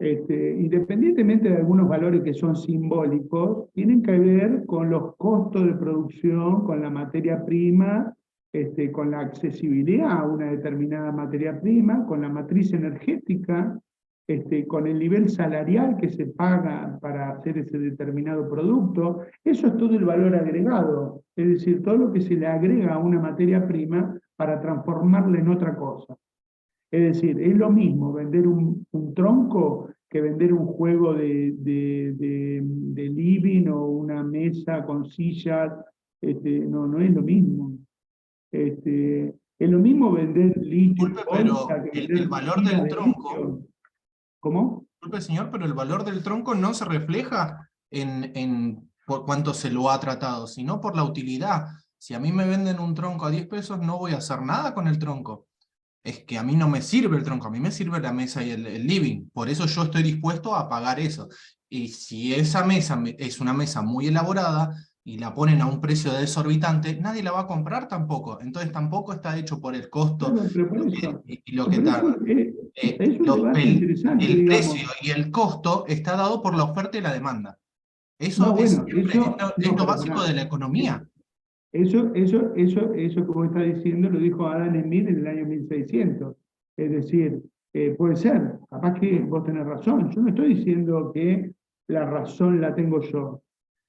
independientemente de algunos valores que son simbólicos, tienen que ver con los costos de producción, con la materia prima, con la accesibilidad a una determinada materia prima, con la matriz energética, con el nivel salarial que se paga para hacer ese determinado producto. Eso es todo el valor agregado, es decir, todo lo que se le agrega a una materia prima para transformarla en otra cosa. Es decir, es lo mismo vender un tronco que vender un juego de living o una mesa con sillas. No es lo mismo. Es lo mismo vender litio y Disculpe, bolsa pero que el vender valor pilas del de tronco, litio. ¿Cómo? disculpe señor, pero el valor del tronco no se refleja en por cuánto se lo ha tratado, sino por la utilidad. Si a mí me venden un tronco a 10 pesos, no voy a hacer nada con el tronco. Es que a mí no me sirve el tronco, a mí me sirve la mesa y el living. Por eso yo estoy dispuesto a pagar eso. Y si esa mesa es una mesa muy elaborada y la ponen a un precio desorbitante, nadie la va a comprar tampoco. Entonces tampoco está hecho por el costo Bueno, pero por eso, y lo que pero eso tarda. es un debate interesante, El digamos. precio y el costo está dado por la oferta y la demanda. Eso No, es, bueno, eso, es no, lo pero básico pará. de la economía. Eso que vos estás diciendo lo dijo Adam Smith en el año 1600. Es decir, puede ser, capaz que vos tenés razón. Yo no estoy diciendo que la razón la tengo yo.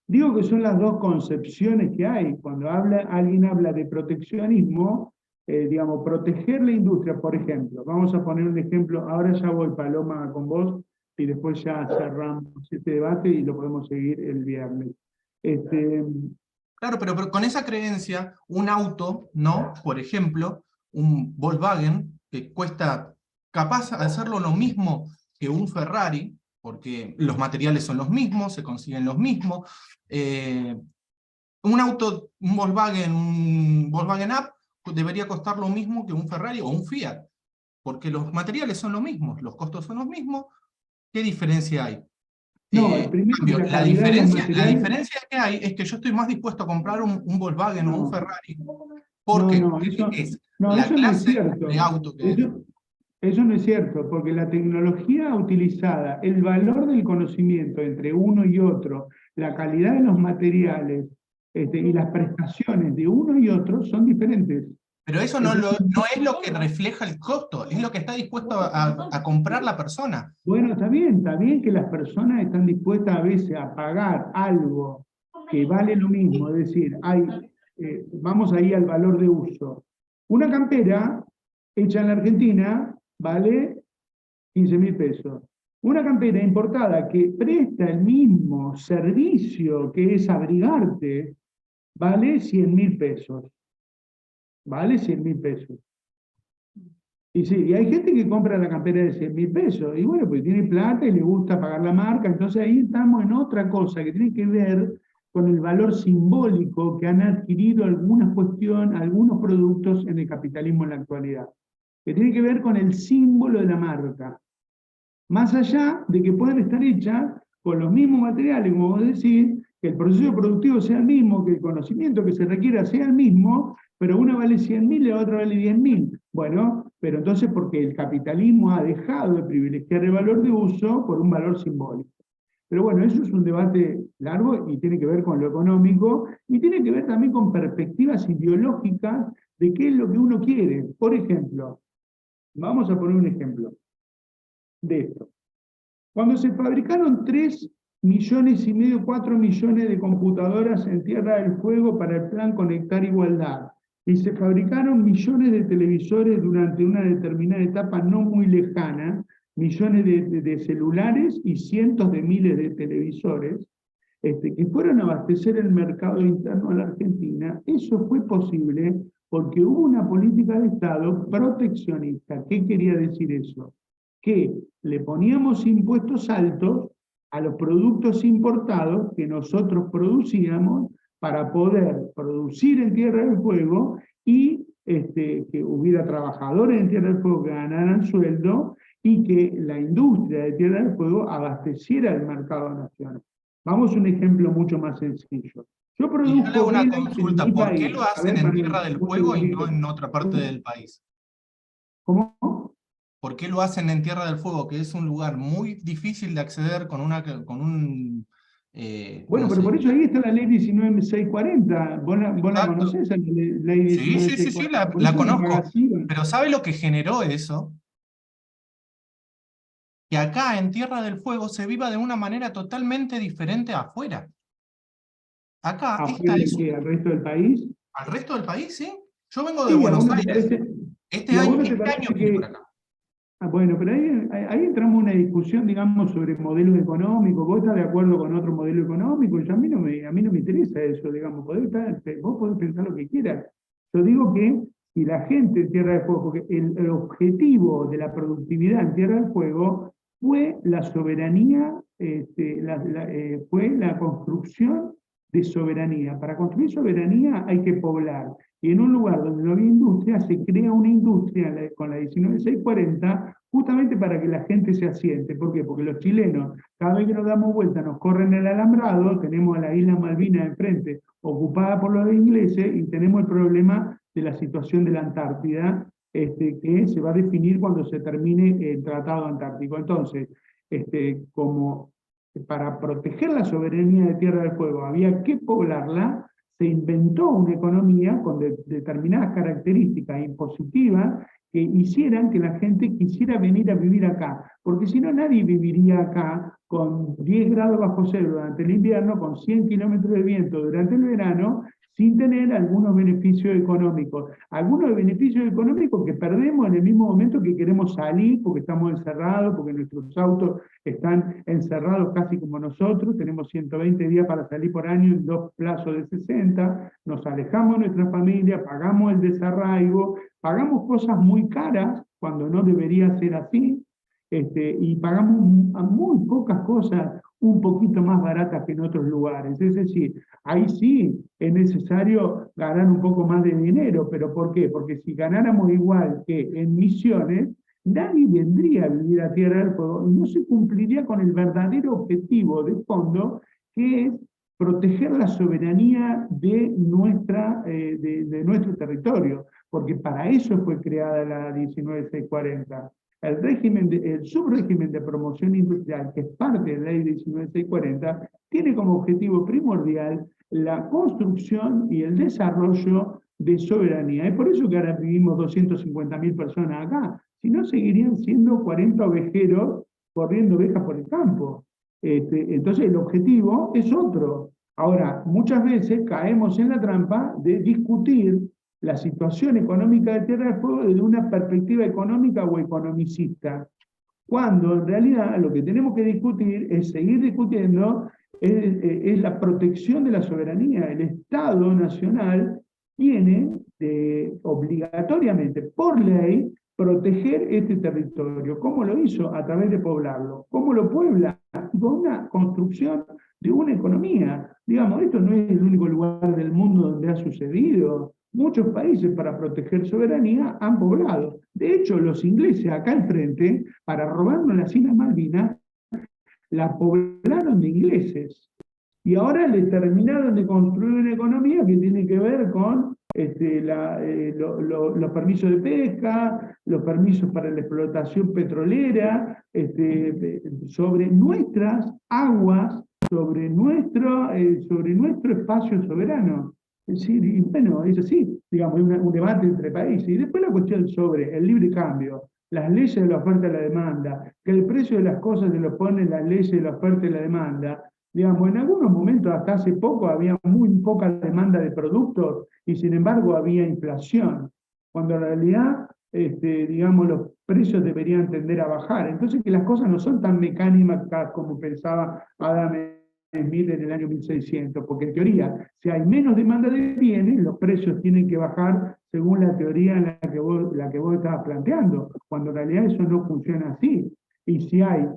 Digo que son las dos concepciones que hay. Cuando alguien habla de proteccionismo, digamos, proteger la industria, por ejemplo. Vamos a poner un ejemplo, ahora ya voy, Paloma, con vos, y después ya cerramos este debate y lo podemos seguir el viernes. Claro, pero con esa creencia, un auto, ¿no? Por ejemplo, un Volkswagen, que cuesta capaz de hacerlo lo mismo que un Ferrari, porque los materiales son los mismos, se consiguen los mismos. Un auto, un Volkswagen Up, debería costar lo mismo que un Ferrari o un Fiat, porque los materiales son los mismos, los costos son los mismos. ¿Qué diferencia hay? No, el primero que Cambio, la calidad de los la materiales. diferencia que hay es que yo estoy más dispuesto a comprar un Volkswagen o un No, Ferrari. ¿Por no, qué? no, Porque es la eso no es clase de cierto. auto que es. Eso no es cierto, porque la tecnología utilizada, el valor del conocimiento entre uno y otro, la calidad de los materiales, y las prestaciones de uno y otro son diferentes. Pero eso no es lo que refleja el costo, es lo que está dispuesto a comprar la persona. Bueno, está bien que las personas están dispuestas a veces a pagar algo que vale lo mismo, es decir, vamos ahí al valor de uso. Una campera hecha en la Argentina vale 15.000 pesos. Una campera importada que presta el mismo servicio que es abrigarte vale 100.000 pesos. Vale 100.000 pesos. Y sí, y hay gente que compra la campera de 100.000 pesos, y bueno, pues tiene plata y le gusta pagar la marca, entonces ahí estamos en otra cosa que tiene que ver con el valor simbólico que han adquirido algunos productos en el capitalismo en la actualidad, que tiene que ver con el símbolo de la marca, más allá de que puedan estar hechas con los mismos materiales, como vos decís, que el proceso productivo sea el mismo, que el conocimiento que se requiera sea el mismo, pero una vale 100.000 y la otra vale 10.000. Bueno, pero entonces porque el capitalismo ha dejado de privilegiar el valor de uso por un valor simbólico. Pero bueno, eso es un debate largo y tiene que ver con lo económico y tiene que ver también con perspectivas ideológicas de qué es lo que uno quiere. Por ejemplo, vamos a poner un ejemplo de esto. Cuando se fabricaron 3,5 millones, 4 millones de computadoras en Tierra del Fuego para el plan Conectar Igualdad, y se fabricaron millones de televisores durante una determinada etapa no muy lejana, millones de celulares y cientos de miles de televisores, que fueron a abastecer el mercado interno de la Argentina, eso fue posible porque hubo una política de Estado proteccionista. ¿Qué quería decir eso? Que le poníamos impuestos altos a los productos importados que nosotros producíamos para poder producir en Tierra del Fuego y que hubiera trabajadores en Tierra del Fuego que ganaran sueldo y que la industria de Tierra del Fuego abasteciera el mercado nacional. Vamos a un ejemplo mucho más sencillo. Yo Y yo le produzco hago una velas en consulta, mi ¿por qué país. lo A hacen ver, en Manuel, Tierra del un Fuego y no segundito. en otra parte del país? ¿Cómo? ¿Por qué lo hacen en Tierra del Fuego, que es un lugar muy difícil de acceder con Bueno, no pero sé? por eso ahí está la ley 19.640. Vos la Exacto. conocés, la ley Sí, 19.640. Por la eso no conozco. pagás IVA. Pero ¿sabe lo que generó eso? Que acá en Tierra del Fuego se viva de una manera totalmente diferente a afuera. Acá, esta ¿Afuera de es qué? ¿Al resto del país? al resto del país, ¿sí? Yo vengo de Sí, ¿a vos Buenos no te Aires. parece, y a vos no te Este año parece vine que, para acá. Bueno, pero ahí entramos en una discusión, digamos, sobre modelos económicos. Vos estás de acuerdo con otro modelo económico, y a mí no me interesa eso, digamos. Vos podés pensar lo que quieras. Yo digo que si la gente en Tierra del Fuego, porque el objetivo de la productividad en Tierra del Fuego fue la soberanía, fue la construcción de soberanía. Para construir soberanía hay que poblar. Y en un lugar donde no había industria, se crea una industria con la 19640, justamente para que la gente se asiente. ¿Por qué? Porque los chilenos, cada vez que nos damos vuelta, nos corren el alambrado, tenemos a la isla Malvinas enfrente, ocupada por los ingleses, y tenemos el problema de la situación de la Antártida, que se va a definir cuando se termine el Tratado Antártico. Entonces, como para proteger la soberanía de Tierra del Fuego había que poblarla, se inventó una economía con determinadas características impositivas que hicieran que la gente quisiera venir a vivir acá, porque si no nadie viviría acá con 10 grados bajo cero durante el invierno, con 100 kilómetros de viento durante el verano, sin tener algunos beneficios económicos. Algunos beneficios económicos que perdemos en el mismo momento que queremos salir, porque estamos encerrados, porque nuestros autos están encerrados casi como nosotros, tenemos 120 días para salir por año en 2 plazos de 60, nos alejamos de nuestra familia, pagamos el desarraigo, pagamos cosas muy caras cuando no debería ser así, y pagamos muy pocas cosas un poquito más baratas que en otros lugares. Es decir, ahí sí es necesario ganar un poco más de dinero, pero ¿por qué? Porque si ganáramos igual que en Misiones, nadie vendría a vivir a Tierra del Fuego y no se cumpliría con el verdadero objetivo de fondo, que es proteger la soberanía de nuestro territorio, porque para eso fue creada la 19640. El subrégimen de promoción industrial, que es parte de la ley 19640, tiene como objetivo primordial la construcción y el desarrollo de soberanía. Es por eso que ahora vivimos 250.000 personas acá. Si no, seguirían siendo 40 ovejeros corriendo ovejas por el campo. Entonces el objetivo es otro. Ahora, muchas veces caemos en la trampa de discutir la situación económica de Tierra del Fuego desde una perspectiva económica o economicista, cuando en realidad lo que tenemos que discutir es seguir discutiendo es la protección de la soberanía. El Estado Nacional tiene obligatoriamente, por ley, proteger este territorio. ¿Cómo lo hizo? A través de poblarlo. ¿Cómo lo puebla? Con una construcción de una economía. Digamos, esto no es el único lugar del mundo donde ha sucedido. Muchos países, para proteger soberanía, han poblado. De hecho, los ingleses acá al frente, para robarnos las Islas Malvinas, la poblaron de ingleses. Y ahora le terminaron de construir una economía que tiene que ver con los permisos de pesca, los permisos para la explotación petrolera, sobre nuestras aguas, sobre nuestro espacio soberano. Es decir, y bueno, es así, digamos, un debate entre países. Y después la cuestión sobre el libre cambio, las leyes de la oferta y la demanda, que el precio de las cosas se lo ponen las leyes de la oferta y la demanda. Digamos, en algunos momentos, hasta hace poco, había muy poca demanda de productos y sin embargo había inflación, cuando en realidad, digamos, los precios deberían tender a bajar. Entonces, que las cosas no son tan mecánicas como pensaba Adam Smith en el año 1600, porque en teoría, si hay menos demanda de bienes, los precios tienen que bajar según la teoría en la que vos estabas planteando, cuando en realidad eso no funciona así. Y si hay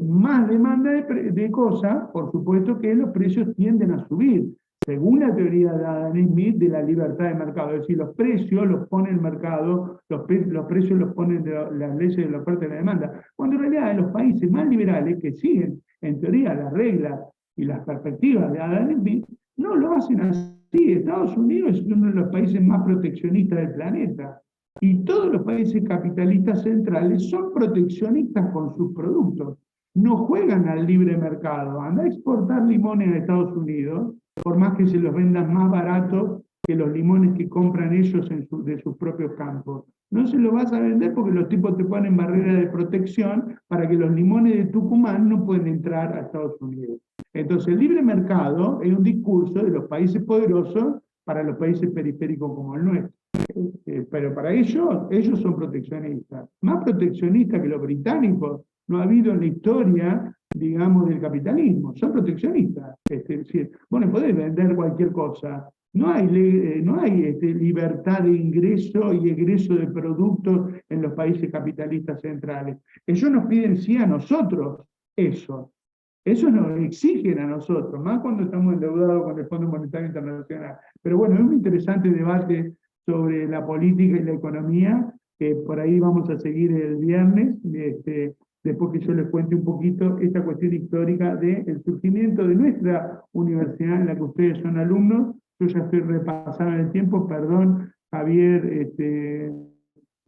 más demanda de cosas, por supuesto que los precios tienden a subir, según la teoría de Adam Smith de la libertad de mercado. Es decir, los precios los pone el mercado, los precios los ponen las leyes de la oferta y la demanda, cuando en realidad en los países más liberales, que siguen en teoría las reglas y las perspectivas de Adam Smith, no lo hacen así. Estados Unidos es uno de los países más proteccionistas del planeta. Y todos los países capitalistas centrales son proteccionistas con sus productos. No juegan al libre mercado. Anda a exportar limones a Estados Unidos, por más que se los vendan más baratos que los limones que compran ellos de sus propios campos. No se los vas a vender porque los tipos te ponen barreras de protección para que los limones de Tucumán no pueden entrar a Estados Unidos. Entonces, el libre mercado es un discurso de los países poderosos para los países periféricos como el nuestro. Pero para ellos son proteccionistas. Más proteccionistas que los británicos no ha habido en la historia, digamos, del capitalismo. Son proteccionistas. Es decir, bueno, podés vender cualquier cosa. No hay libertad de ingreso y egreso de productos en los países capitalistas centrales. Ellos nos piden sí a nosotros eso. Eso nos exigen a nosotros, más cuando estamos endeudados con el Fondo Monetario Internacional. Pero bueno, es un interesante debate sobre la política y la economía, que por ahí vamos a seguir el viernes, después que yo les cuente un poquito esta cuestión histórica del surgimiento de nuestra universidad en la que ustedes son alumnos. Yo ya estoy repasando el tiempo, perdón, Javier,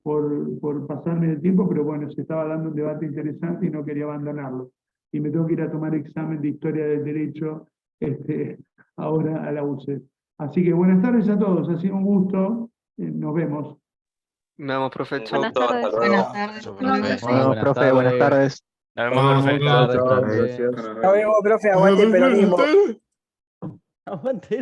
por pasarme el tiempo, pero bueno, se estaba dando un debate interesante y no quería abandonarlo. Y me tengo que ir a tomar examen de Historia del Derecho ahora a la UCE. Así que buenas tardes a todos, ha sido un gusto, nos vemos. Nos vemos, profe. Chao. Buenas tardes. Buenas tardes. Bueno, profe, buenas tardes. Nos vemos, profe. Chao, Chao. profe. Gracias. Nos vemos, profe. Aguante el peronismo. Aguante.